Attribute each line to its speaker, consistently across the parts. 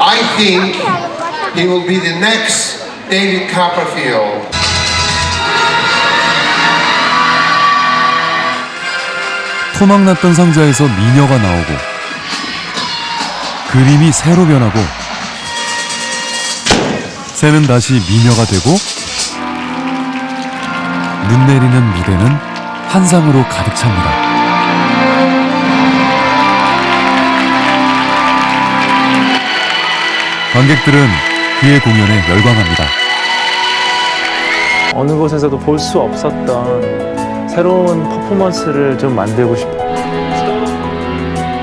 Speaker 1: I think he will be the next David Copperfield.
Speaker 2: 토막났던 상자에서 미녀가 나오고 그림이 새로 변하고 새는 다시 미녀가 되고 눈 내리는 무대는 환상으로 가득 찹니다. 관객들은 그의 공연에 열광합니다.
Speaker 3: 어느 곳에서도 볼 수 없었던 새로운 퍼포먼스를 좀 만들고 싶어요.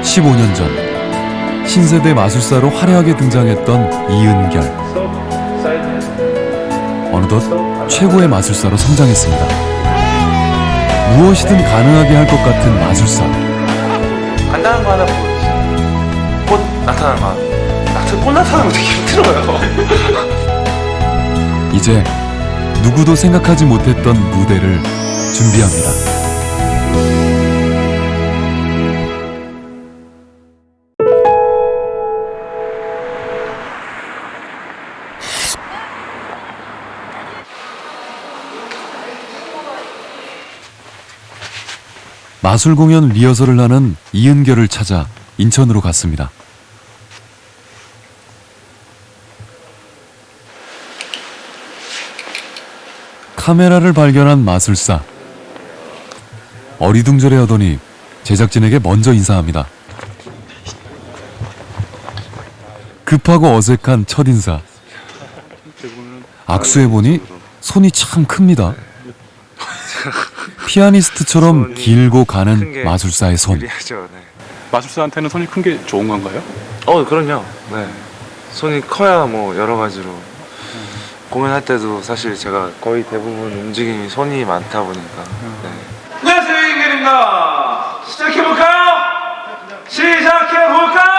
Speaker 2: 15년 전 신세대 마술사로 화려하게 등장했던 이은결. 어느덧 최고의 마술사로 성장했습니다. 무엇이든 가능하게 할 것 같은 마술사.
Speaker 3: 간단한 거 하나 보여주세요. 꽃 나타나는 거. 꽃 나타나는 거 되게 힘들어요.
Speaker 2: 이제 누구도 생각하지 못했던 무대를 준비합니다. 마술 공연 리허설을 하는 이은결을 찾아 인천으로 갔습니다. 카메라를 발견한 마술사. 어리둥절해하더니 제작진에게 먼저 인사합니다. 급하고 어색한 첫인사. 악수해보니 손이 참 큽니다. 피아니스트처럼 길고 가는 마술사의 손.
Speaker 4: 마술사한테는 손이 큰 게 좋은 건가요?
Speaker 3: 그럼요. 네. 손이 커야 뭐 여러 가지로 공연할 때도 사실 제가 거의 대부분 움직임이 손이 많다 보니까. 네.
Speaker 5: 안녕하세요, 이은결입니다. 시작해볼까요? 시작해볼까요?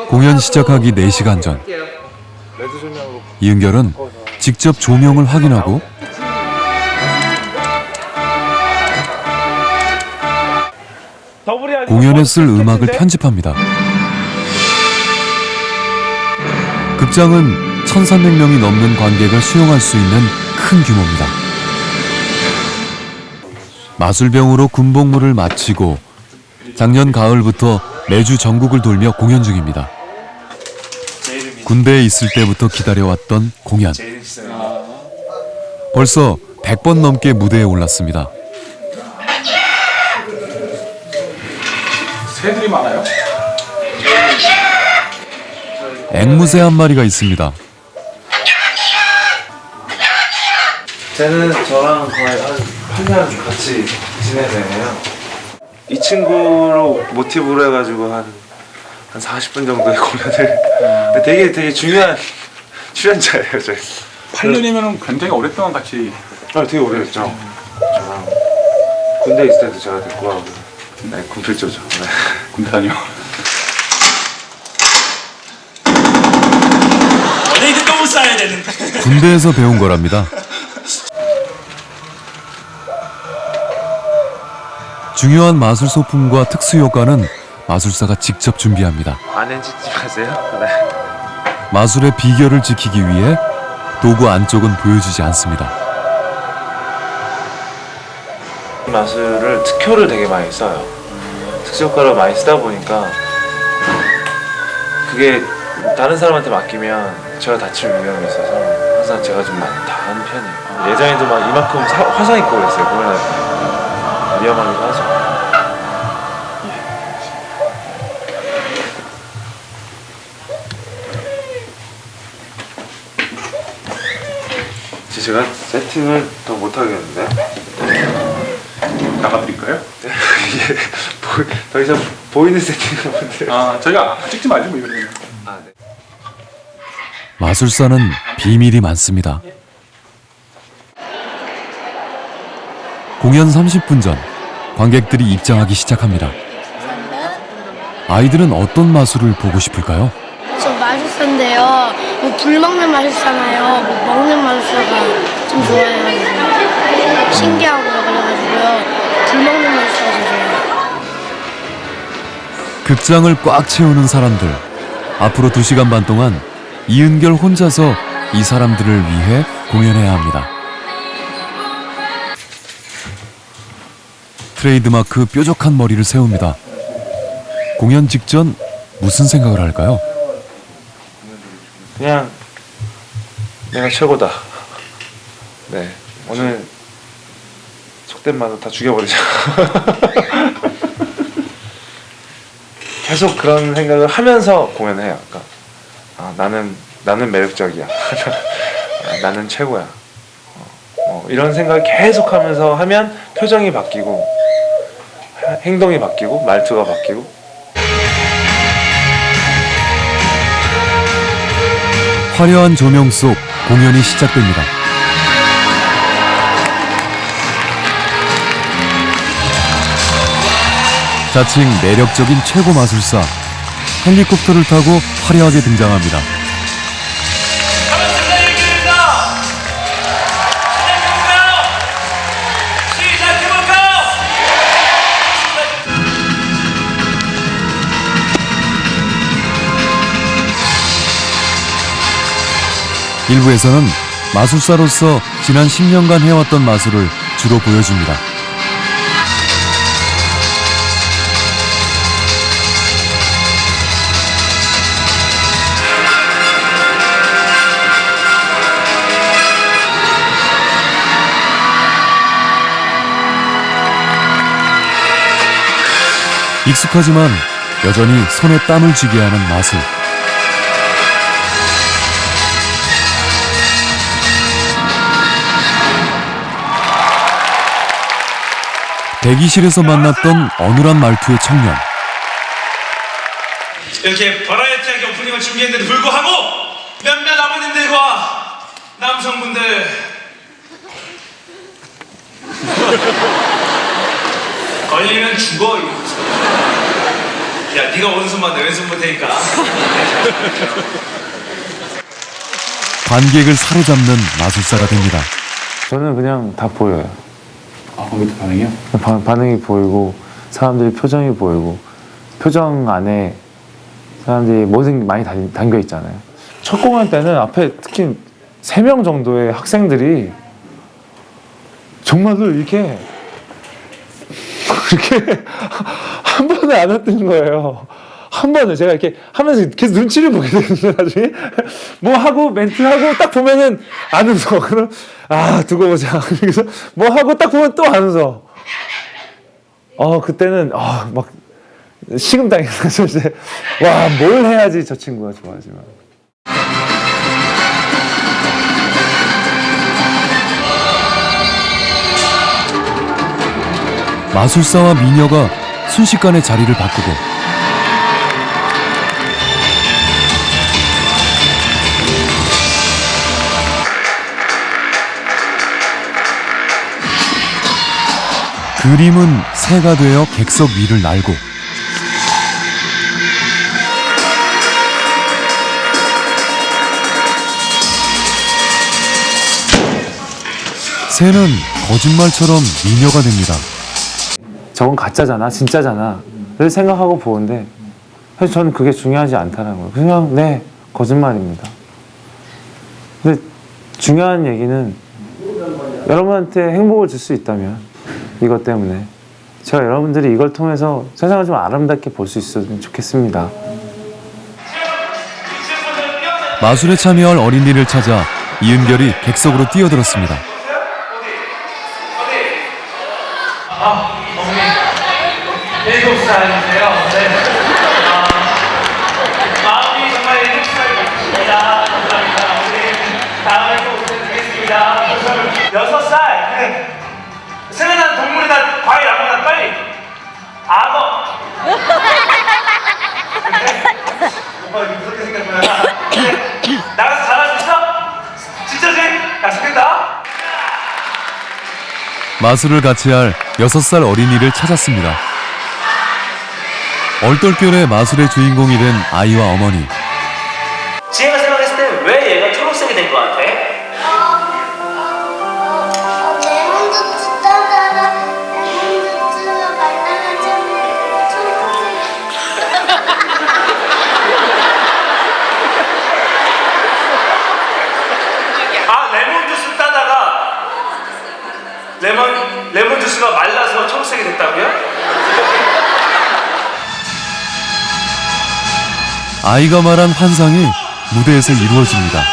Speaker 2: 공연 시작하기 4시간 전 이은결은 직접 조명을 확인하고 공연에 쓸 음악을 편집합니다. 극장은 1,300명이 넘는 관객을 수용할 수 있는 큰 규모입니다. 마술병으로 군복무를 마치고 작년 가을부터 매주 전국을 돌며 공연 중입니다. 군대에 있을 때부터 기다려왔던 공연. 벌써 100번 넘게 무대에 올랐습니다.
Speaker 4: 새들이 많아요?
Speaker 2: 앵무새 한 마리가 있습니다.
Speaker 3: 쟤는 저랑 거의 한 8년 같이 지내네요. 이 친구로 모티브로 해가지고 한 40분 정도의 공연을 되게 중요한 출연자예요. 저희
Speaker 4: 8년이면 굉장히 오랫동안 같이.
Speaker 3: 되게 오래 했죠. 저랑 군대 있을 때도 제가 데리고 가고. 네, 군필조죠. 네.
Speaker 4: 군대 다녀.
Speaker 5: 너네들 똥을 싸야 되는데.
Speaker 2: 군대에서 배운 거랍니다. 중요한 마술 소품과 특수 효과는 마술사가 직접 준비합니다.
Speaker 3: 안엔 찍지 마세요. 네.
Speaker 2: 마술의 비결을 지키기 위해 도구 안쪽은 보여주지 않습니다.
Speaker 3: 마술을 특효를 되게 많이 써요. 특수 효과를 많이 쓰다 보니까 그게 다른 사람한테 맡기면 제가 다칠 위험이 있어서 항상 제가 좀 많이 다 하는 편이에요. 예전에도 막 이만큼 화상 입고 그랬어요. 공연할 때. 위험하기도 하죠. 제가 세팅을 더 못하겠는데?
Speaker 4: 나가드릴까요?
Speaker 3: 더 이상 보이는 세팅을 못해요.
Speaker 4: 저희가 찍지 말죠 뭐 이러면.
Speaker 3: 네.
Speaker 2: 마술사는 비밀이 많습니다. 공연 30분 전 관객들이 입장하기 시작합니다. 아이들은 어떤 마술을 보고 싶을까요?
Speaker 6: 저 마술사인데요. 뭐 불 먹는 마술사나요? 뭐 먹는 마술사가 좀 좋아요. 신기하고요.
Speaker 2: 극장을 꽉 채우는 사람들. 앞으로 2시간 반 동안 이은결 혼자서 이 사람들을 위해 공연해야 합니다. 트레이드마크 뾰족한 머리를 세웁니다. 공연 직전 무슨 생각을 할까요?
Speaker 3: 그냥 내가 최고다. 네, 오늘 속된 말로 다 죽여버리자. 계속 그런 생각을 하면서 공연해요. 그러니까 나는 매력적이야. 나는 최고야. 이런 생각을 계속하면서 하면 표정이 바뀌고 행동이 바뀌고 말투가 바뀌고.
Speaker 2: 화려한 조명 속 공연이 시작됩니다. 자칭 매력적인 최고 마술사, 헬리콥터를 타고 화려하게 등장합니다.
Speaker 5: 반갑습니다. 이은결입니다. 시작해볼까요?
Speaker 2: 일부에서는 마술사로서 지난 10년간 해왔던 마술을 주로 보여줍니다. 익숙하지만 여전히 손에 땀을 쥐게 하는 마술. 대기실에서 만났던 어눌한 말투의 청년.
Speaker 5: 이렇게 버라이어티하게 오프닝을 준비했는데도 불구하고 몇몇 아버님들과 남성분들 걸리면 죽어. 야, 네가 오른손만 내 왼손 볼 테니까.
Speaker 2: 관객을 사로잡는 마술사가 됩니다.
Speaker 3: 저는 그냥 다 보여요.
Speaker 4: 아, 관객들 반응이요?
Speaker 3: 반응이 보이고 사람들이 표정이 보이고 표정 안에 사람들이 모든 게 많이 담겨 있잖아요. 첫 공연 때는 앞에 특히 3명 정도의 학생들이 정말로 이렇게 한 번에 안 왔던 거예요. 한 번을 제가 이렇게 하면서 계속 눈치를 보게 되는데 나중에 뭐 하고 멘트 하고 딱 보면은 안 웃어. 그럼 두고 보자. 그래서 뭐 하고 딱 보면 또 안 웃어. 그때는 막 식은땀이 이제 와, 뭘 해야지 저 친구가 좋아하지만.
Speaker 2: 마술사와 미녀가 순식간에 자리를 바꾸고 그림은 새가 되어 객석 위를 날고 새는 거짓말처럼 미녀가 됩니다.
Speaker 3: 저건 가짜잖아, 진짜잖아 를 생각하고 보는데 사실 저는 그게 중요하지 않다는 거예요. 그냥 네, 거짓말입니다. 근데 중요한 얘기는 여러분한테 행복을 줄 수 있다면 이것 때문에 제가 여러분들이 이걸 통해서 세상을 좀 아름답게 볼 수 있었으면 좋겠습니다.
Speaker 2: 마술에 참여할 어린이를 찾아 이은결이 객석으로 뛰어들었습니다.
Speaker 5: 어머니, 7살이세요. 네. 마음이 정말 7살입니다. 감사합니다. 우리 다음에 또 뵙겠습니다. 6살. 생각나는 동물이나 과일 아무나 빨리. 악어. 오빠 이렇게 무섭게 생겼구나. 나가서 잘할 수 있어? 진짜지? 약속한다.
Speaker 2: 마술을 같이 할 6살 어린이를 찾았습니다. 얼떨결에 마술의 주인공이 된 아이와 어머니.
Speaker 5: 지혜가 생각했을 때 왜 얘가 초록색이 된 것 같아?
Speaker 6: 레몬 주스 따다가 레몬 주스가 말라가지고 초록색.
Speaker 5: 레몬 주스가 말라서 초록색이 됐다고요?
Speaker 2: 아이가 말한 환상이 무대에서 이루어집니다.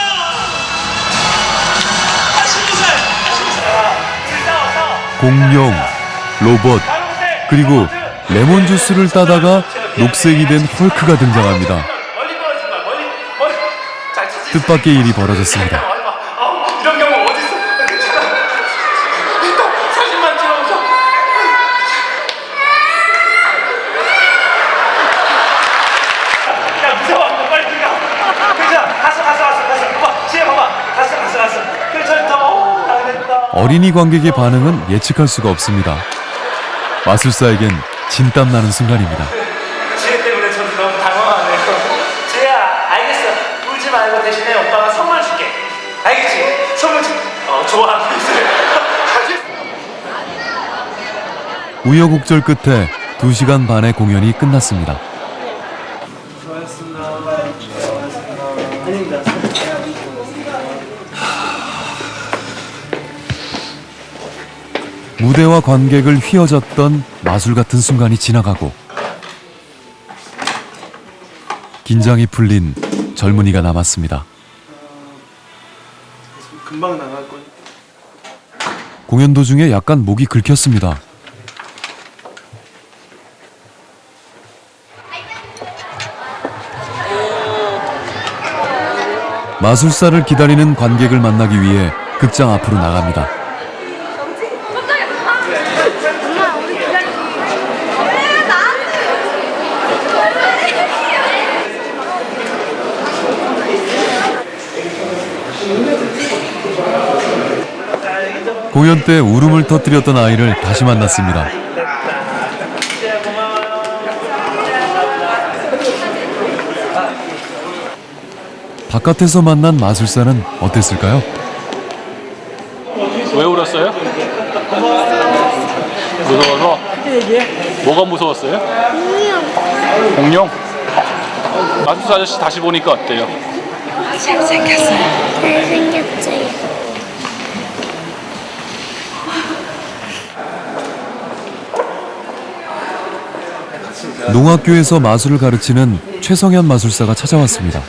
Speaker 2: 공룡, 로봇, 그리고 레몬 주스를 따다가 녹색이 된 헐크가 등장합니다. 뜻밖의 일이 벌어졌습니다.
Speaker 5: 이런 경우 어디 있어? 괜찮아. 일단 사진만 찍어보자. 야 무서워. 빨리 들어가. 괜찮아. 갔어. 봐봐. 지혜 봐봐. 갔어. 괜찮다. 잘했다.
Speaker 2: 어린이 관객의 반응은 예측할 수가 없습니다. 마술사에겐 진땀 나는 순간입니다.
Speaker 5: 지혜 때문에 저도 너무 당황하네요. 지혜야, 알겠어. 울지 말고 대신에 오빠가 선물 줄게. 알겠지? 선물 줄게. 좋아.
Speaker 2: 우여곡절 끝에 2시간 반의 공연이 끝났습니다. 무대와 관객을 휘어졌던 마술 같은 순간이 지나가고 긴장이 풀린 젊은이가 남았습니다.
Speaker 5: 금방 나갈 거야.
Speaker 2: 공연 도중에 약간 목이 긁혔습니다. 마술사를 기다리는 관객을 만나기 위해 극장 앞으로 나갑니다.
Speaker 6: 엄마 우리 기다리지. 왜 나한테?
Speaker 2: 공연 때 울음을 터뜨렸던 아이를 다시 만났습니다. 바깥에서 만난 마술사는 어땠을까요?
Speaker 4: 왜 울었어요? 무서워서? 뭐가 무서웠어요? 공룡? 마술사 아저씨 다시 보니까 어때요?
Speaker 6: 잘생겼지.
Speaker 2: 농학교에서 마술을 가르치는 최성현 마술사가 찾아왔습니다.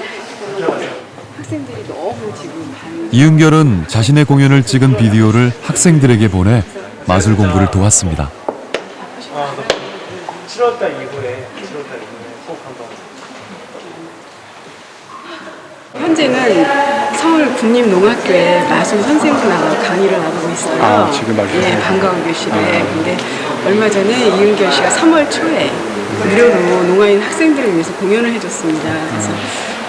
Speaker 2: 이은결은 자신의 공연을 찍은 비디오를 학생들에게 보내 마술 공부를 도왔습니다.
Speaker 5: 7월달 이후에 수업 한번.
Speaker 7: 현재는 서울 국립농학교에 마술 선생님하고 강의를 나가고 있어요.
Speaker 4: 지금 마술
Speaker 7: 예, 방과후 교실에. 근데 얼마 전에 이은결 씨가 3월 초에 무료로 농아인 학생들을 위해서 공연을 해줬습니다. 그래서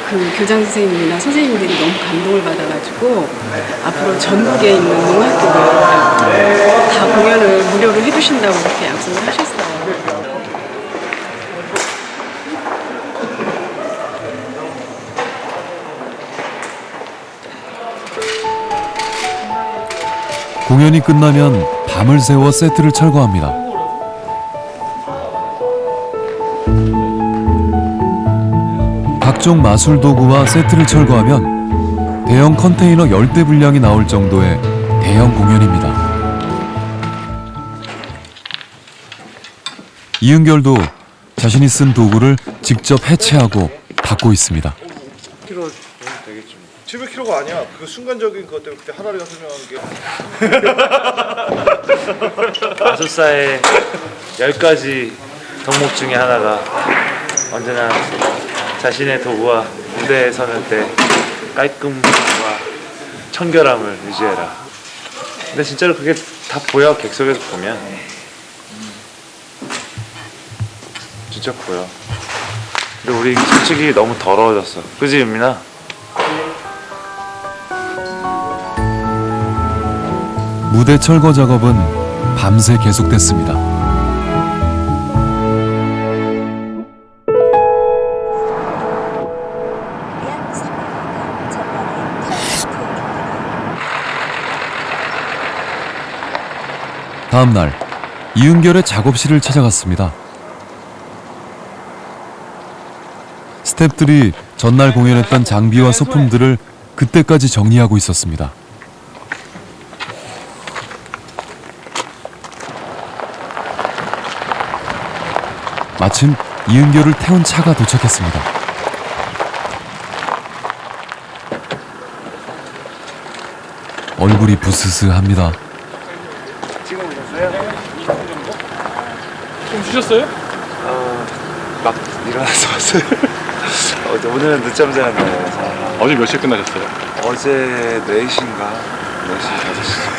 Speaker 7: 그 교장 선생님이나 선생님들이 너무 감동을 받아가지고 앞으로 전국에 있는 농학교를 다 공연을 무료로 해주신다고 그렇게 약속을 하셨어요.
Speaker 2: 공연이 끝나면 밤을 새워 세트를 철거합니다. 각종 마술 도구와 세트를 철거하면 대형 컨테이너 10대 분량이 나올 정도의 대형 공연입니다. 이은결도 자신이 쓴 도구를 직접 해체하고 닦고 있습니다.
Speaker 8: 700kg가 아니야. 그 순간적인 것 때문에 그때 하나리가 설명한 게
Speaker 3: 마술사의 10가지 덕목 중에 하나가 언제나 자신의 도구와 무대에 서는 때 깔끔함과 청결함을 유지해라. 근데 진짜로 그게 다 보여. 객석에서 보면 진짜 보여. 근데 우리 솔직히 너무 더러워졌어. 그지 윤민아?
Speaker 2: 무대 철거 작업은 밤새 계속됐습니다. 다음 날 이은결의 작업실을 찾아갔습니다. 스태프들이 전날 공연했던 장비와 소품들을 그때까지 정리하고 있었습니다. 마침 이은결을 태운 차가 도착했습니다. 얼굴이 부스스합니다.
Speaker 4: 좀 쉬셨어요?
Speaker 8: 막 일어나서 왔어요. 오늘은 늦잠 자는 날이라서
Speaker 4: 어제 몇 시에 끝나셨어요?
Speaker 8: 어제 4시인가 4시 5시.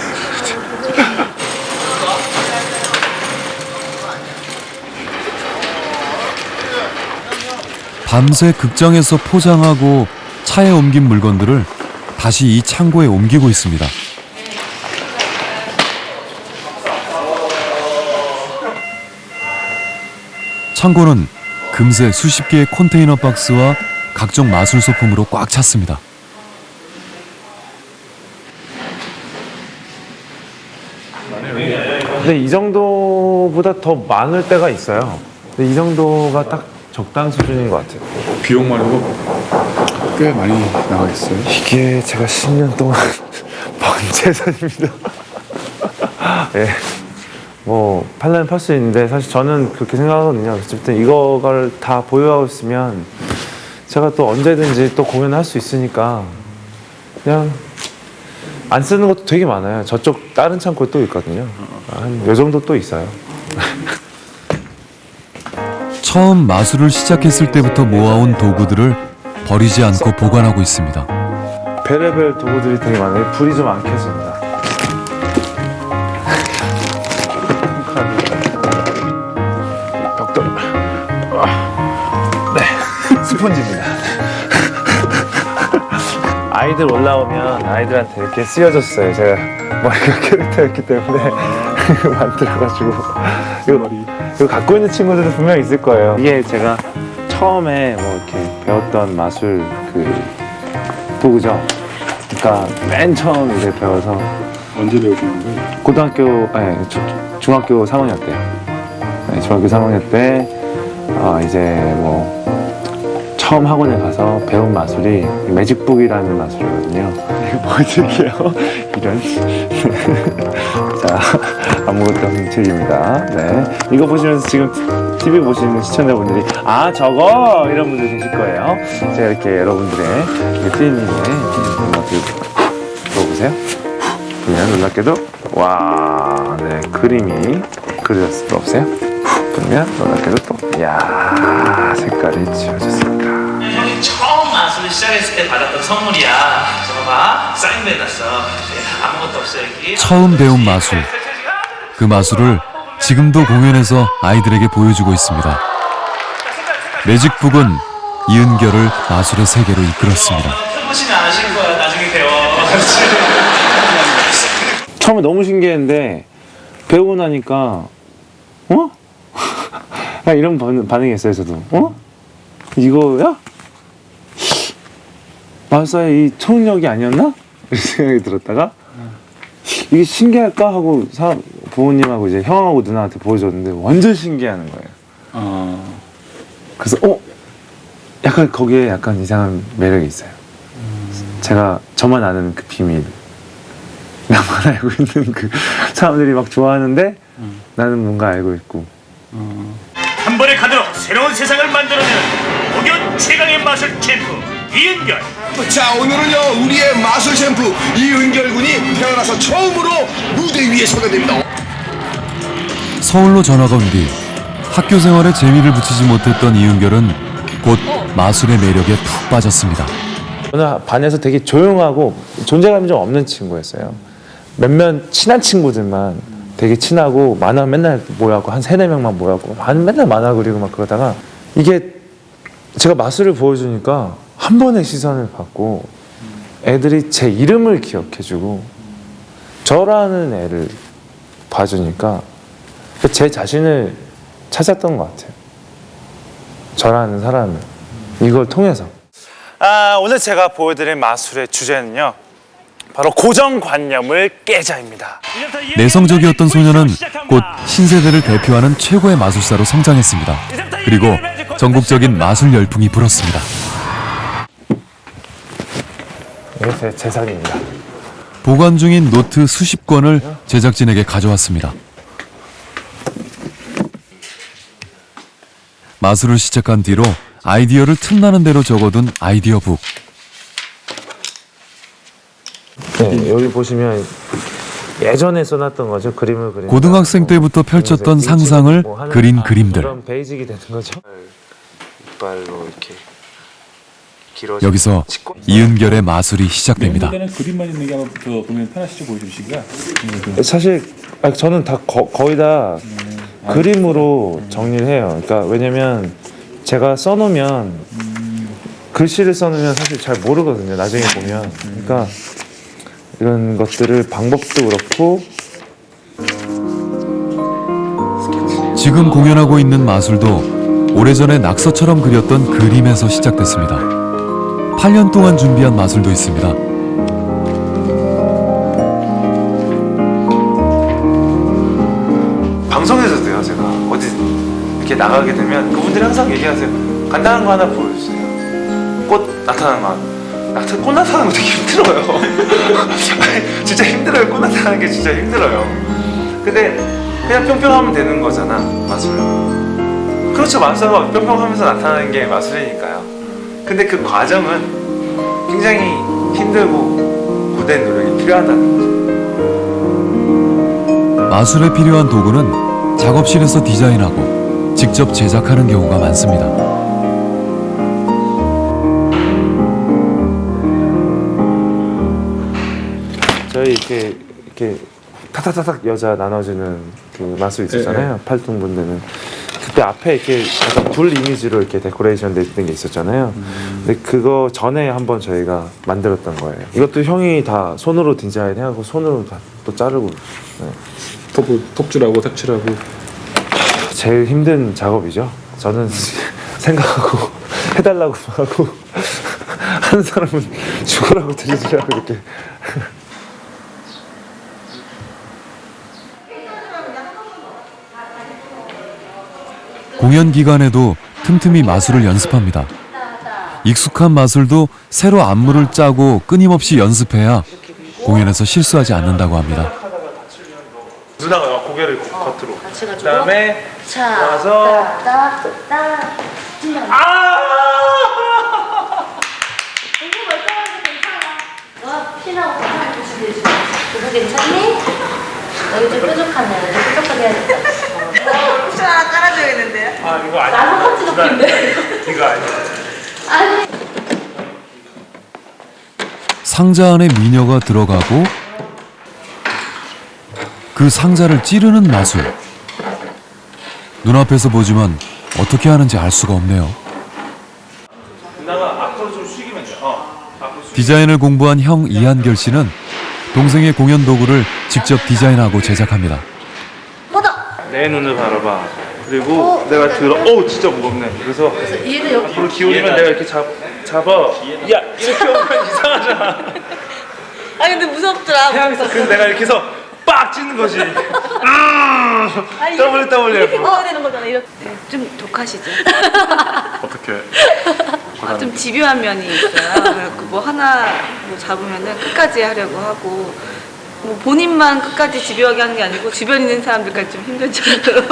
Speaker 2: 밤새 극장에서 포장하고 차에 옮긴 물건들을 다시 이 창고에 옮기고 있습니다. 창고는 금세 수십 개의 컨테이너 박스와 각종 마술 소품으로 꽉 찼습니다.
Speaker 3: 근데 이 정도보다 더 많을 때가 있어요. 근데 이 정도가 딱 적당 수준인 것 같아요.
Speaker 9: 비용만 해도 꽤 많이 나가겠어요.
Speaker 3: 이게 제가 10년 동안 번 재산입니다. 예. 뭐 팔려면 팔 수 있는데 사실 저는 그렇게 생각하거든요. 어쨌든 이거를 다 보유하고 있으면 제가 또 언제든지 또 공연을 할 수 있으니까 그냥 안 쓰는 것도 되게 많아요. 저쪽 다른 창고에 또 있거든요. 한 요 정도 또 있어요.
Speaker 2: 처음 마술을 시작했을 때부터 모아온 도구들을 버리지 않고 보관하고 있습니다.
Speaker 3: 별의별 도구들이 되게 많아요. 불이 좀 안 켜집니다. 벽돌. 네, 스펀지입니다. 아이들 올라오면 아이들한테 이렇게 쓰여졌어요. 제가 머리가 캐릭터였기 때문에 만들어가지고 이거 갖고 있는 친구들도 분명 있을 거예요. 이게 제가 처음에 뭐 이렇게 배웠던 마술 그 도구죠. 그러니까 맨 처음 이제 배워서
Speaker 9: 언제 배우시는 거예요?
Speaker 3: 고등학교, 아니 중학교 3학년 때요. 네, 중학교 3학년 때 이제 뭐 처음 학원에 가서 배운 마술이 매직북이라는 마술이거든요. 이거 보여드릴게요. 이런. 자, 아무것도 없는 책입니다. 네, 이거 보시면서 지금 TV 보시는 시청자분들이 아 저거 이런 분들 계실 거예요. 제가 이렇게 여러분들의 피디님의 음악을 들어보세요. 그냥 놀랍게도 와, 네, 그림이 그려졌을 거 없어요? 그러면 놀랍게도 또 이야 색깔이 지워졌습니다.
Speaker 5: 형이 처음 마술을 시작했을 때 받았던 선물이야. 저거 봐, 사인 받았어. 아무것도 없어 여기.
Speaker 2: 처음 배운 마술. 그 마술을 지금도 공연에서 아이들에게 보여주고 있습니다. 매직북은 이은결을 마술의 세계로 이끌었습니다.
Speaker 5: 해보시면 아실 거야. 나중에 배워.
Speaker 3: 처음에 너무 신기했는데 배우고 나니까 어? 이런 반응이었어요. 저도 어? 이거야? 마술사의 이 초능력이 아니었나? 이런 생각이 들었다가 이게 신기할까 하고 부모님하고 이제 형하고 누나한테 보여줬는데 완전 신기해하는 거예요. 그래서 약간 거기에 약간 이상한 매력이 있어요. 제가 저만 아는 그 비밀, 나만 알고 있는 그 사람들이 막 좋아하는데 나는 뭔가 알고 있고.
Speaker 5: 한 번의 카드로 새로운 세상을 만들어내는 목연 최강의 마술 챔프 이은결.
Speaker 10: 자, 오늘은요 우리의 마술 챔프 이은결 군이 태어나서 처음으로 무대 위에 서게 됩니다.
Speaker 2: 서울로 전화가 온 뒤 학교 생활에 재미를 붙이지 못했던 이은결은 곧 마술의 매력에 푹 빠졌습니다.
Speaker 3: 오늘 반에서 되게 조용하고 존재감이 좀 없는 친구였어요. 몇몇 친한 친구들만 되게 친하고 만화 맨날 모여갖고 한 3-4명만 모여갖고 맨날 만화 그리고 막 그러다가 이게 제가 마술을 보여주니까 한 번의 시선을 받고 애들이 제 이름을 기억해주고 저라는 애를 봐주니까 제 자신을 찾았던 것 같아요. 저라는 사람을 이걸 통해서. 오늘 제가 보여드릴 마술의 주제는요 바로 고정관념을 깨자입니다.
Speaker 2: 내성적이었던 소녀는 곧 신세대를 대표하는 최고의 마술사로 성장했습니다. 그리고 전국적인 마술 열풍이 불었습니다.
Speaker 3: 이게 제 재산입니다.
Speaker 2: 보관 중인 노트 수십 권을 제작진에게 가져왔습니다. 마술을 시작한 뒤로 아이디어를 틈나는 대로 적어둔 아이디어북.
Speaker 3: 네, 여기 보시면 예전에 써놨던 거죠. 그림을 그린.
Speaker 2: 고등학생 때부터 펼쳤던 상상을 그린 그림들.
Speaker 3: 그런 베이직이 되는 거죠. 이빨로 이렇게 길어진
Speaker 2: 여기서 이은결의 마술이 시작됩니다.
Speaker 4: 때는 그림만 있는 게 아마 더 보면 편하시죠 보여주시기가.
Speaker 3: 사실 저는 다 거의 다 그림으로 정리를 해요. 그러니까 왜냐면 제가 써놓으면 글씨를 써놓으면 사실 잘 모르거든요. 나중에 보면. 그러니까 이런 것들을 방법도 그렇고.
Speaker 2: 지금 공연하고 있는 마술도 오래전에 낙서처럼 그렸던 그림에서 시작됐습니다. 8년 동안 준비한 마술도 있습니다.
Speaker 3: 방송에서도요. 제가 어디 이렇게 나가게 되면 그분들이 항상 얘기하세요. 간단한 거 하나 보여주세요. 꽃 나타나는 거. 꽃 나타나는 거 되게 힘들어요. 아니, 진짜 힘들어요. 꽃 나타나는 게 진짜 힘들어요. 근데 그냥 뿅뿅하면 되는 거잖아, 마술은. 그렇죠. 마술사가 뿅뿅하면서 나타나는 게 마술이니까요. 근데 그 과정은 굉장히 힘들고 고된 노력이 필요하다는 거죠.
Speaker 2: 마술에 필요한 도구는 작업실에서 디자인하고 직접 제작하는 경우가 많습니다.
Speaker 3: 저희 이렇게 타타타닥 여자 나눠주는 그 마술 있었잖아요. 팔뚝분들은 그때 앞에 이렇게 약간 불 이미지로 이렇게 데코레이션 됐던 게 있었잖아요. 근데 그거 전에 한번 저희가 만들었던 거예요. 이것도 형이 다 손으로 디자인해하고 손으로 다 또 자르고. 네.
Speaker 4: 톱질하고 색칠하고.
Speaker 3: 제일 힘든 작업이죠. 저는 생각하고 해달라고 하고 하는 사람은 죽으라고 드리지라고 이렇게.
Speaker 2: 공연 기간에도 틈틈이 마술을 연습합니다. 익숙한 마술도 새로 안무를 짜고 끊임없이 연습해야 공연에서 실수하지 않는다고 합니다.
Speaker 3: 누나가 고개를 겉으로.
Speaker 6: 같이
Speaker 3: 그다음에
Speaker 6: 자,
Speaker 3: 와서
Speaker 6: 이거 멀쩡해서 괜찮아. 너 피나고 괜찮아. 그거 괜찮니? 여기 좀 뾰족하네. 여기 뾰족하게 해야겠다.
Speaker 7: 쿠션 하나 깔아줘야겠는데요?
Speaker 3: 아 이거 아니야.
Speaker 6: 나는 커치 높인데.
Speaker 3: 이거 아니야.
Speaker 6: 아니.
Speaker 2: 상자 안에 미녀가 들어가고 그 상자를 찌르는 마술. 눈앞에서 보지만 어떻게 하는지 알 수가 없네요.
Speaker 3: 누나가 앞으로 좀 숙이면 돼.
Speaker 2: 디자인을 공부한 형 이한결 씨는 동생의 공연 도구를 직접 디자인하고 제작합니다.
Speaker 3: 내 눈을 바라봐. 그리고 내가 들어. 오 진짜 무겁네. 그래서
Speaker 6: 얘는 여기.
Speaker 3: 앞으로 기울이면 내가 이렇게 잡아. 야 이렇게 오면 이상하잖아.
Speaker 6: 아 근데 무섭더라.
Speaker 3: 그래서 내가 이렇게 해서 빡 찢는 거지. 더블
Speaker 6: 이렇게 넣어야 되는 거잖아. 이렇게.
Speaker 7: 좀 독하시죠?
Speaker 4: 어떻게?
Speaker 7: 좀 집요한 면이 있어요. 그래갖고 뭐 하나 뭐 잡으면은 끝까지 하려고 하고 뭐 본인만 끝까지 집요하게 하는 게 아니고 주변 있는 사람들까지 좀 힘들 정도로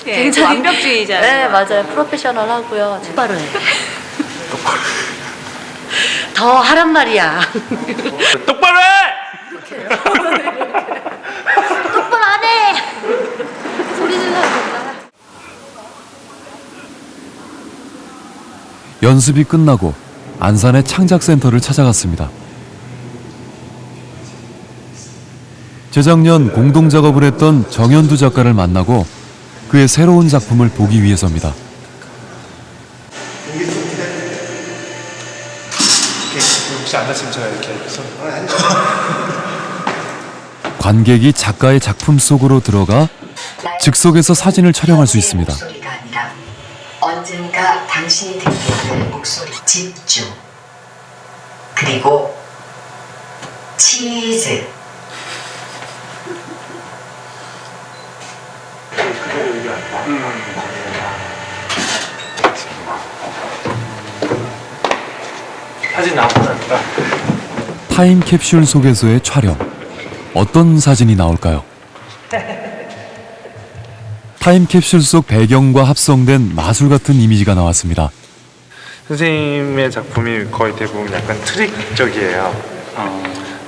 Speaker 7: 예,
Speaker 6: 굉장히
Speaker 7: 완벽주의자예요.
Speaker 6: 네 맞아요. 프로페셔널하고요. 똑바로 해. 더 하란 말이야.
Speaker 3: 똑바로 해.
Speaker 6: 똑바로 안 해. 소리 질러야
Speaker 2: 연습이 끝나고 안산의 창작센터를 찾아갔습니다. 재작년 공동작업을 했던 정현두 작가를 만나고 그의 새로운 작품을 보기 위해서입니다.
Speaker 3: 혹시 안 다치면 제가 이렇게 해서.
Speaker 2: 관객이 작가의 작품 속으로 들어가 즉석에서 사진을 촬영할 수 있습니다.
Speaker 11: 목소리가 아니라 언젠가 당신이 듣게 될 목소리. 집중. 그리고 치즈.
Speaker 3: 사진 나오나?
Speaker 2: 타임캡슐 속에서의 촬영. 어떤 사진이 나올까요? 타임캡슐 속 배경과 합성된 마술 같은 이미지가 나왔습니다.
Speaker 3: 선생님의 작품이 거의 대부분 약간 트릭적이에요.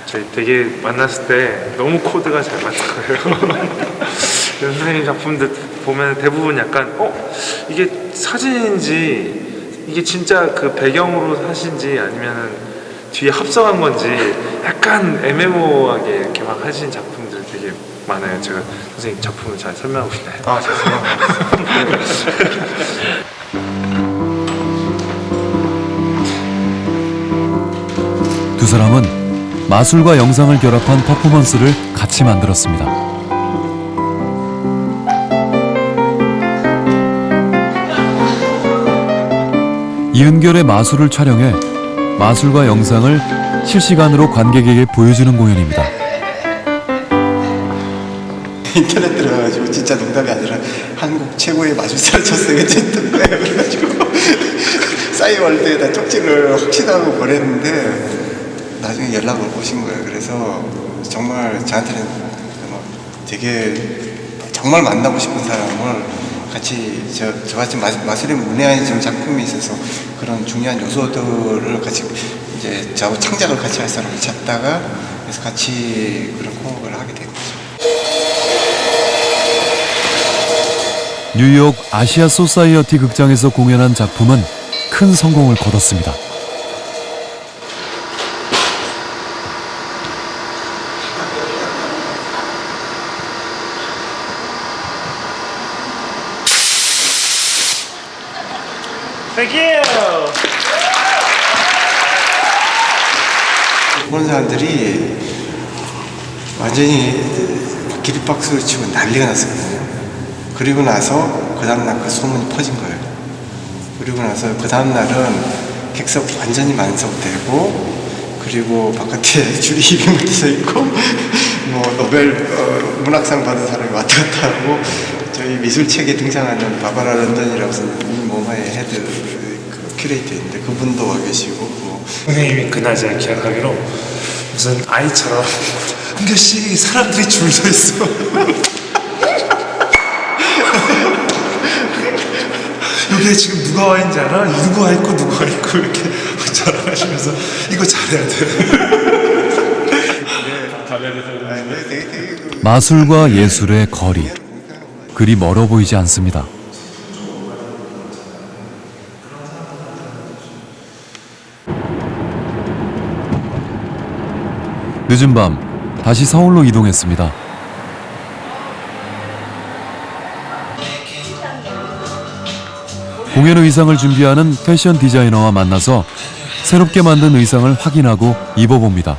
Speaker 3: 저희 되게 만났을 때 너무 코드가 잘 맞는 거예요. 선생님 작품들 보면 대부분 약간 이게 사진인지 이게 진짜 그 배경으로 하신지 아니면은 뒤에 합성한 건지 약간 애매모호하게 이렇게 막 하신 작품들 되게 많아요. 제가 선생님 작품을 잘 설명하고 있나요? 아, 죄송합니다.
Speaker 2: 두 사람은 마술과 영상을 결합한 퍼포먼스를 같이 만들었습니다. 이은결의 마술을 촬영해 마술과 영상을 실시간으로 관객에게 보여주는 공연입니다.
Speaker 12: 인터넷 들어가가지고 진짜 농담이 아니라 한국 최고의 마술사를 쳤어요. 그래가지고 싸이월드에다 쪽지를 혹시나고 보냈는데 나중에 연락을 오신 거예요. 그래서 정말 저한테는 되게 정말 만나고 싶은 사람을 같이 저같이 마술에 문외한 좀 작품에 있어서 그런 중요한 요소들을 같이 이제 저하고 창작을 같이 할 사람을 찾다가 그래서 같이 그런 코업을 하게 된 거죠.
Speaker 2: 뉴욕 아시아 소사이어티 극장에서 공연한 작품은 큰 성공을 거뒀습니다.
Speaker 5: Thank you.
Speaker 12: 보는 사람들이 완전히 기립박수를 치고 난리가 났었거든요. 그리고 나서 그 다음날 그 소문이 퍼진 거예요. 그리고 나서 그 다음날은 객석 완전히 만석되고 그리고 바깥에 줄이 200m 서 있고 뭐 노벨 문학상 받은 사람이 왔다 갔다 하고 저희 미술책에 등장하는 바바라 런던이라고 하는 모마의 헤드 그 큐레이터인데 그분도 와 계시고 뭐.
Speaker 3: 선생님이 그날 제가 기억하기로 무슨 아이처럼 은결씨 사람들이 줄 서 있어. 여기에 지금 누가 와 있는지 알아? 누구 와 있고 누구 와 있고 이렇게 자랑하시면서 이거 잘해야 돼.
Speaker 2: 마술과 예술의 거리, 그리 멀어 보이지 않습니다. 늦은 밤 다시 서울로 이동했습니다. 공연 의상을 준비하는 패션 디자이너와 만나서 새롭게 만든 의상을 확인하고 입어봅니다.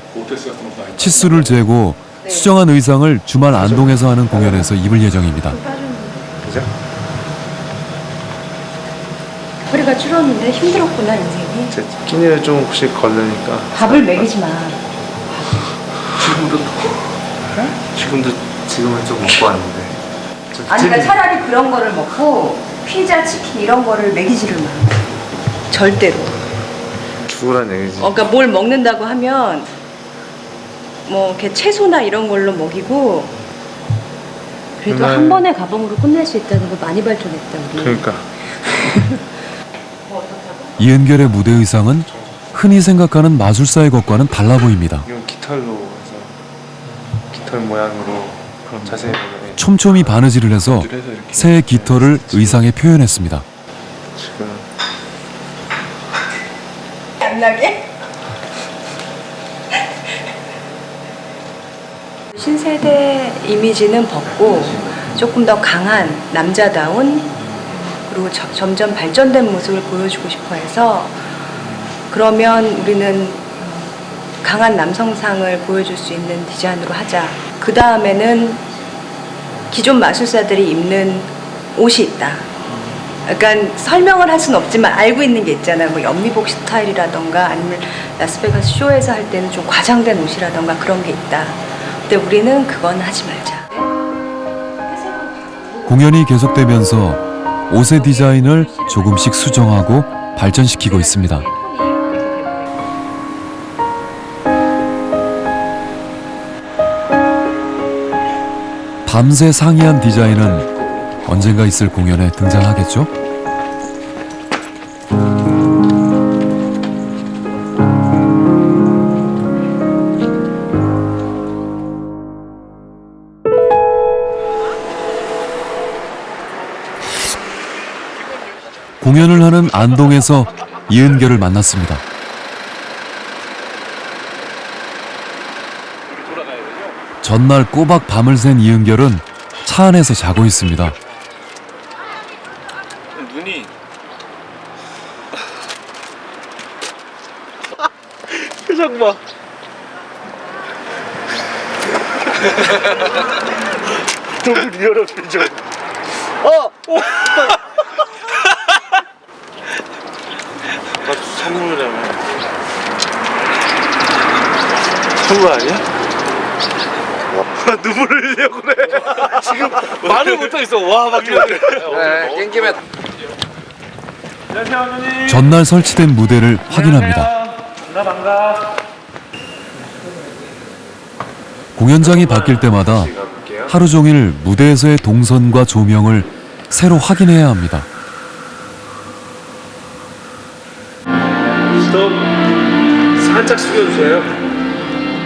Speaker 2: 치수를 재고 수정한 의상을 주말 안동에서 하는 공연에서 입을 예정입니다.
Speaker 3: 그죠?
Speaker 13: 허리가 줄었는데 힘들었구나 인생이.
Speaker 3: 제 끼니를 조금씩 걸르니까
Speaker 13: 밥을 먹이지 마.
Speaker 3: 지금은 좀 먹고 왔는데.
Speaker 13: 아니 그러니까 차라리 그런 거를 먹고 피자, 치킨 이런 거를 먹이지를 마. 절대로.
Speaker 3: 죽으란 얘기지.
Speaker 7: 그러니까 뭘 먹는다고 하면 뭐 이렇게 채소나 이런 걸로 먹이고.
Speaker 13: 그래도 한 번의 가봉으로 끝낼 수 있다는 거 많이 발전했다 우리.
Speaker 3: 그러니까.
Speaker 2: 이은결의 무대 의상은 흔히 생각하는 마술사의 것과는 달라 보입니다.
Speaker 3: 이건 깃털로 해서 깃털 모양으로 자세히 보면
Speaker 2: 촘촘히 바느질을 해서 새 깃털을 의상에 표현했습니다.
Speaker 3: 지금
Speaker 7: 안 나게? 신세대 이미지는 벗고 조금 더 강한 남자다운 그리고 점점 발전된 모습을 보여주고 싶어 해서 그러면 우리는 강한 남성상을 보여줄 수 있는 디자인으로 하자. 그 다음에는 기존 마술사들이 입는 옷이 있다. 그러니까 설명을 할 수는 없지만 알고 있는 게 있잖아요. 뭐 연미복 스타일이라던가 아니면 라스베가스 쇼에서 할 때는 좀 과장된 옷이라던가 그런 게 있다. 근데 우리는 그건 하지 말자.
Speaker 2: 공연이 계속되면서 옷의 디자인을 조금씩 수정하고 발전시키고 있습니다. 밤새 상의한 디자인은 언젠가 있을 공연에 등장하겠죠? 공연을 하는 안동에서 이은결을 만났습니다. 전날 꼬박 밤을 샌 이은결은 차 안에서 자고 있습니다.
Speaker 8: 눈이 표정 봐. 너무 리얼한 표정. 선물이라며. 선물 아니야? 눈물을 흘려 그래. 지금 말을 못하겠어. 와 막 이러네. 땡기면. 안녕하세요 어머니.
Speaker 2: 전날 설치된 무대를 확인합니다.
Speaker 8: 반가.
Speaker 2: 공연장이 바뀔 때마다 하루 종일 무대에서의 동선과 조명을 새로 확인해야 합니다.
Speaker 8: 스톱. 살짝 숙여주세요.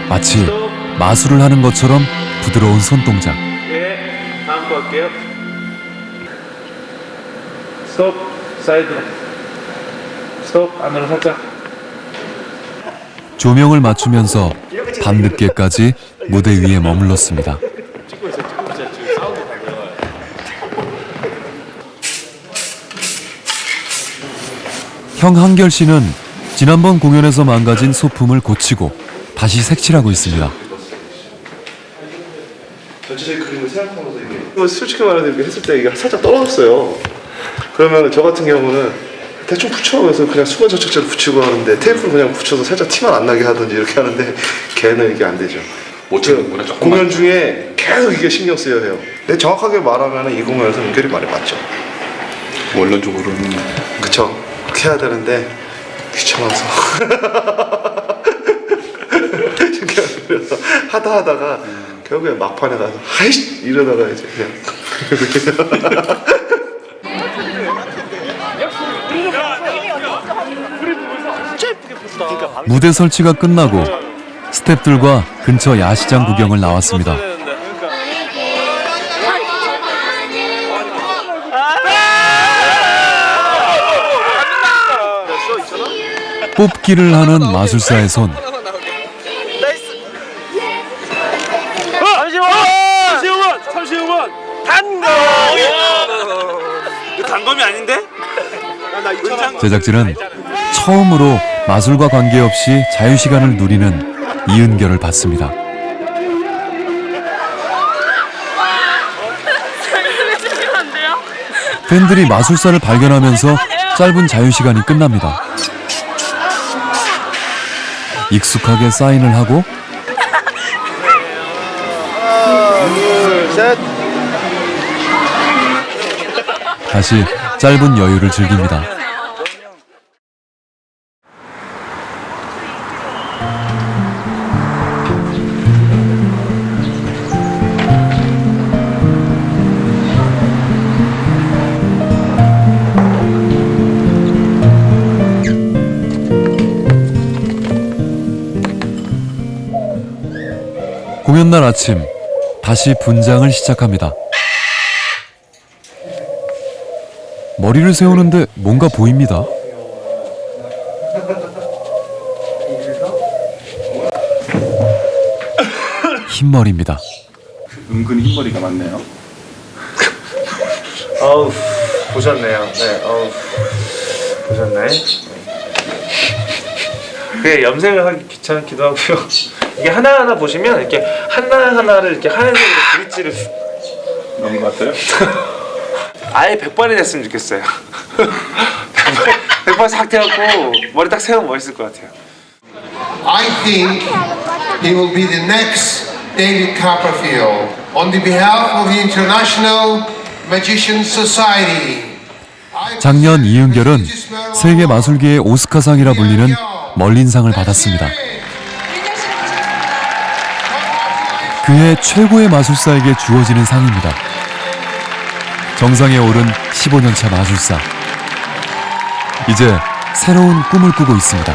Speaker 2: 마치 마술을 하는 것처럼 부드러운 손동작.
Speaker 8: 예, 다음 거 할게요. 스톱, 사이드로. 스톱, 안으로 살짝.
Speaker 2: 조명을 맞추면서 밤늦게까지 무대 위에 머물렀습니다. 형 한결 씨는 지난번 공연에서 망가진 소품을 고치고 다시 색칠하고 있습니다.
Speaker 14: 전체적인 그림을 생각하면서 이게 솔직히 말해서 이렇게 했을 때 이게 살짝 떨어졌어요. 그러면 저 같은 경우는 대충 붙여가면서 그냥 수건 접착제를 붙이고 하는데 테이프를 그냥 붙여서 살짝 티만 안 나게 하든지 이렇게 하는데 걔는 이게 안 되죠.
Speaker 4: 못 치는구나.
Speaker 14: 공연 중에 계속 이게 신경 쓰여야 해요. 근데 정확하게 말하면 이 공연에서 은결이 말이 맞죠.
Speaker 4: 원론적으로는
Speaker 14: 그쵸. 그렇게 해야 되는데 귀찮아서 그래서 하다가 결국에 막판에 가서 하이씨 이러다가 이제 그냥
Speaker 2: 무대 설치가 끝나고 스태프들과 근처 야시장 구경을 나왔습니다. 뽑기를 하는 마술사의 손.
Speaker 8: 잠시만! 단검! 이거 단검이 아닌데?
Speaker 2: 제작진은 처음으로 마술과 관계없이 자유시간을 누리는 이은결을 봤습니다. 팬들이 마술사를 발견하면서 짧은 자유시간이 끝납니다. 익숙하게 사인을 하고
Speaker 14: 셋.
Speaker 2: 다시 짧은 여유를 즐깁니다. 공연날 아침, 다시 분장을 시작합니다. 머리를 세우는데 뭔가 보입니다. 흰머리입니다.
Speaker 4: 은근히 흰머리가 많네요.
Speaker 3: 어우, 보셨네요. 네, 어우, 보셨네. 그게 염색을 하기 귀찮기도 하고요. 이게 하나하나 보시면 이렇게 하나하나를 이렇게 하얀색으로 브릿지를
Speaker 4: 그런 것 같아요?
Speaker 3: 아예 100번이 됐으면 좋겠어요. 100번 싹 돼갖고 머리 딱 세우면 멋있을 것 같아요.
Speaker 1: I think he will be the next David Copperfield on the behalf of the International Magician Society.
Speaker 2: 작년 이은결은 세계 마술계의 오스카상이라 불리는 멀린상을 받았습니다. 그해 최고의 마술사에게 주어지는 상입니다. 정상에 오른 15년차 마술사. 이제 새로운 꿈을 꾸고 있습니다.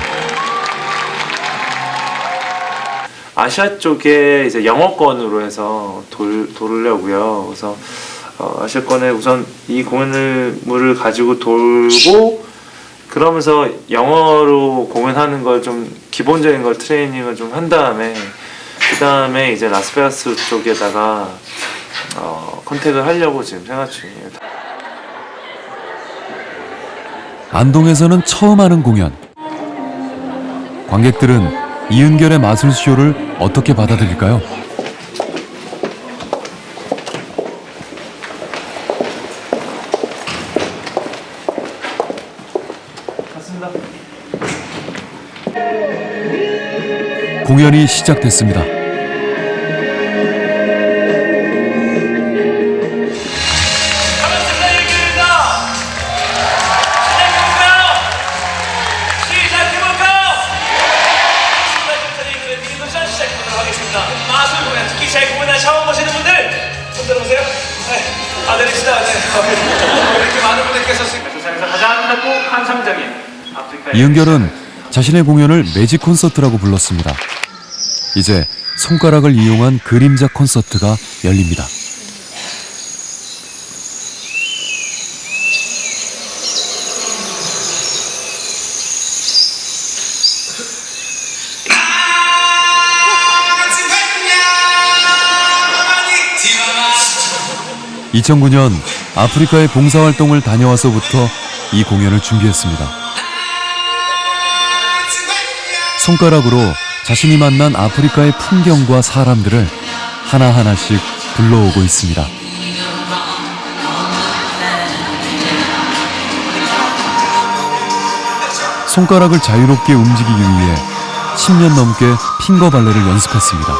Speaker 3: 아시아 쪽에 이제 영어권으로 해서 돌으려고요. 그래서 아시아권에 우선 이 공연물을 가지고 돌고 그러면서 영어로 공연하는 걸 좀 기본적인 걸 트레이닝을 좀 한 다음에 그 다음에 이제 라스베가스 쪽에다가 컨택을 하려고 지금 생각 중이에요.
Speaker 2: 안동에서는 처음 하는 공연. 관객들은 이은결의 마술쇼를 어떻게 받아들일까요? 공연이 시작됐습니다. 이은결은 자신의 공연을 매직 콘서트라고 불렀습니다. 이제 손가락을 이용한 그림자 콘서트가 열립니다. (2009년) 아프리카에 봉사활동을 다녀와서부터 이 공연을 준비했습니다. 손가락으로 자신이 만난 아프리카의 풍경과 사람들을 하나하나씩 불러오고 있습니다. 손가락을 자유롭게 움직이기 위해 10년 넘게 핑거 발레를 연습했습니다.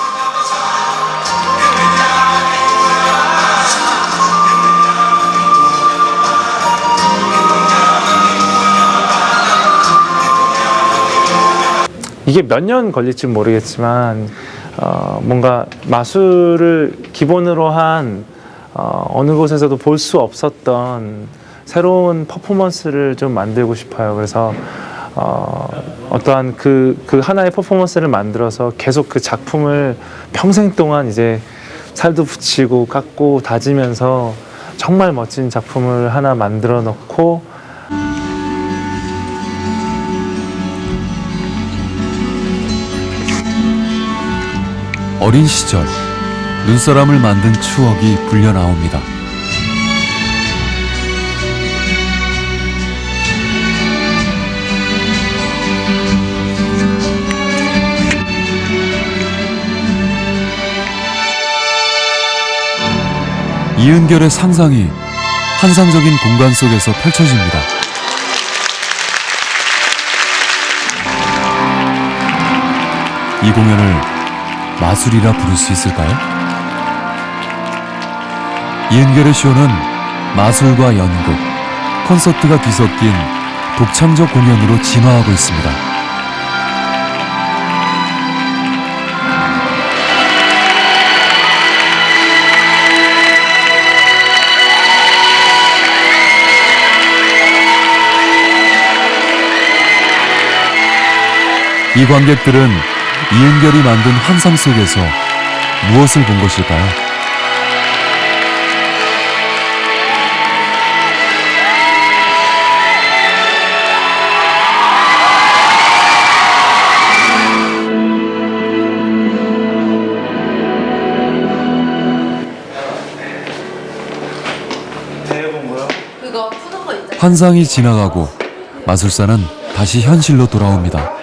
Speaker 3: 이게 몇 년 걸릴지 모르겠지만 뭔가 마술을 기본으로 한 어느 곳에서도 볼 수 없었던 새로운 퍼포먼스를 좀 만들고 싶어요. 그래서 어떠한 그 하나의 퍼포먼스를 만들어서 계속 그 작품을 평생 동안 이제 살도 붙이고 깎고 다지면서 정말 멋진 작품을 하나 만들어 놓고
Speaker 2: 어린 시절 눈사람을 만든 추억이 불려 나옵니다. 이은결의 상상이 환상적인 공간 속에서 펼쳐집니다. 이 공연을 마술이라 부를 수 있을까요? 이은결의 쇼는 마술과 연극, 콘서트가 뒤섞인 독창적 공연으로 진화하고 있습니다. 이 관객들은 이은결이 만든 환상 속에서 무엇을 본 것일까요? 환상이 지나가고 마술사는 다시 현실로 돌아옵니다.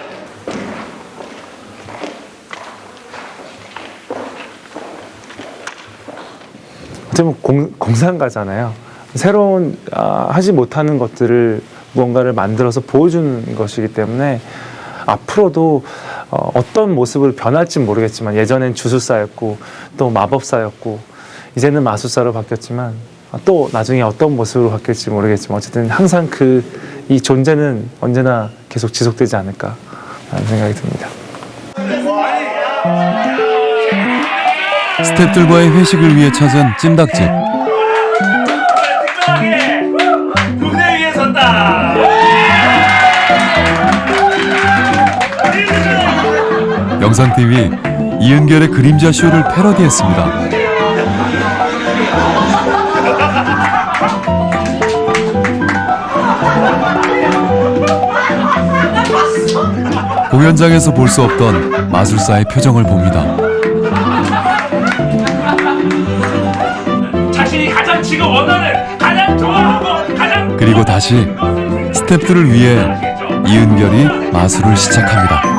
Speaker 3: 어쩌면 공상가잖아요. 새로운 하지 못하는 것들을 무언가를 만들어서 보여주는 것이기 때문에 앞으로도 어떤 모습으로 변할지 모르겠지만 예전엔 주술사였고 또 마법사였고 이제는 마술사로 바뀌었지만 또 나중에 어떤 모습으로 바뀔지 모르겠지만 어쨌든 항상 이 존재는 언제나 계속 지속되지 않을까 라는 생각이 듭니다.
Speaker 2: 스태프들과의 회식을 위해 찾은 찜닭집. 영상TV 이은결의 그림자 쇼를 패러디했습니다. 공연장에서 볼 수 없던 마술사의 표정을 봅니다.
Speaker 5: 자신이 가장 지금 원하는, 가장 좋아하고 가장
Speaker 2: 그리고 다시 스태프들을 위해 이은결이 마술을 시작합니다.